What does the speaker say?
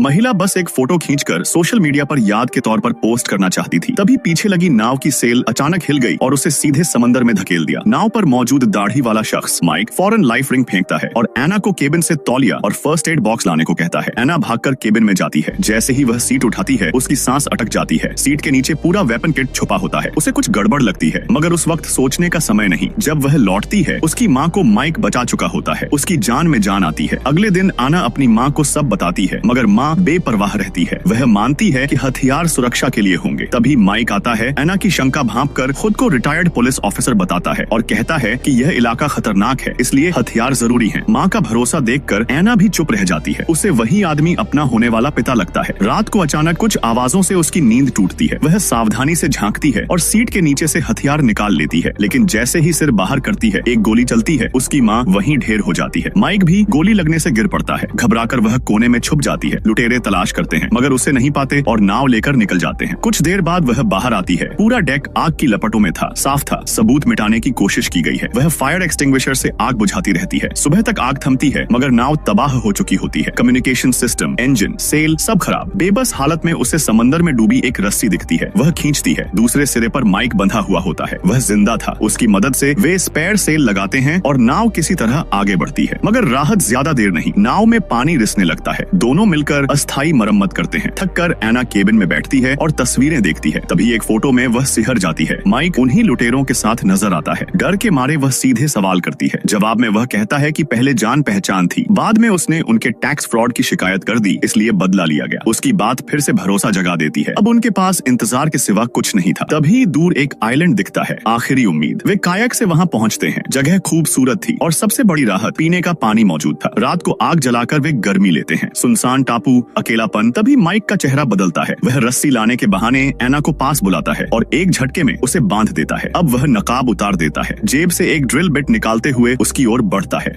महिला बस एक फोटो खींचकर सोशल मीडिया पर याद के तौर पर पोस्ट करना चाहती थी। तभी पीछे लगी नाव की सेल अचानक हिल गई और उसे सीधे समंदर में धकेल दिया। नाव पर मौजूद दाढ़ी वाला शख्स माइक फौरन लाइफ रिंग फेंकता है और एना को केबिन से तौलिया और फर्स्ट एड बॉक्स लाने को कहता है। एना भागकर केबिन में जाती है। जैसे ही वह सीट उठाती है उसकी सांस अटक जाती है। सीट के नीचे पूरा वेपन किट छुपा होता है। उसे कुछ गड़बड़ लगती है, मगर उस वक्त सोचने का समय नहीं। जब वह लौटती है उसकी माँ को माइक बचा चुका होता है। उसकी जान में जान आती है। अगले दिन आना अपनी माँ को सब बताती है, मगर माँ बेपरवाह रहती है। वह मानती है कि हथियार सुरक्षा के लिए होंगे। तभी माइक आता है। एना की शंका भांपकर खुद को रिटायर्ड पुलिस ऑफिसर बताता है और कहता है कि यह इलाका खतरनाक है, इसलिए हथियार जरूरी हैं। माँ का भरोसा देखकर एना भी चुप रह जाती है। उसे वही आदमी अपना होने वाला पिता लगता है। रात को अचानक कुछ आवाजों से उसकी नींद टूटती है। वह सावधानी से झांकती है और सीट के नीचे से हथियार निकाल लेती है, लेकिन जैसे ही सिर बाहर करती है एक गोली चलती है। उसकी माँ वहीं ढेर हो जाती है। माइक भी गोली लगने से गिर पड़ता है। घबराकर वह कोने में छुप जाती है। लुटेरे तलाश करते हैं, मगर उसे नहीं पाते और नाव लेकर निकल जाते हैं। कुछ देर बाद वह बाहर आती है। पूरा डेक आग की लपटों में था। साफ था सबूत मिटाने की कोशिश की गई है। वह फायर एक्सटिंग्विशर से आग बुझाती रहती है। सुबह तक आग थमती है, मगर नाव तबाह हो चुकी होती है। कम्युनिकेशन सिस्टम, इंजन, सेल सब खराब। बेबस हालत में उसे समंदर में डूबी एक रस्सी दिखती है। वह खींचती है। दूसरे सिरे पर माइक बंधा हुआ होता है। वह जिंदा था। उसकी मदद से वे स्पेयर सेल लगाते हैं और नाव किसी तरह आगे बढ़ती है। मगर राहत ज्यादा देर नहीं। नाव में पानी रिसने लगता है। दोनों मिलकर अस्थायी मरम्मत करते हैं। थककर एना केबिन में बैठती है और तस्वीरें देखती है। तभी एक फोटो में वह सिहर जाती है। माइक उन्हीं लुटेरों के साथ नजर आता है। डर के मारे वह सीधे सवाल करती है। जवाब में वह कहता है कि पहले जान पहचान थी, बाद में उसने उनके टैक्स फ्रॉड की शिकायत कर दी, इसलिए बदला लिया गया। उसकी बात फिर से भरोसा जगा देती है। अब उनके पास इंतजार के सिवा कुछ नहीं था। तभी दूर एक आइलैंड दिखता है, आखिरी उम्मीद। वे कायक से वहाँ पहुँचते हैं। जगह खूबसूरत थी और सबसे बड़ी राहत पीने का पानी मौजूद था। रात को आग जलाकर वे गर्मी लेते हैं। सुनसान टापू, अकेलापन। तभी माइक का चेहरा बदलता है। वह रस्सी लाने के बहाने एना को पास बुलाता है और एक झटके में उसे बांध देता है। अब वह नकाब उतार देता है। जेब से एक ड्रिल बिट निकालते हुए उसकी ओर बढ़ता है।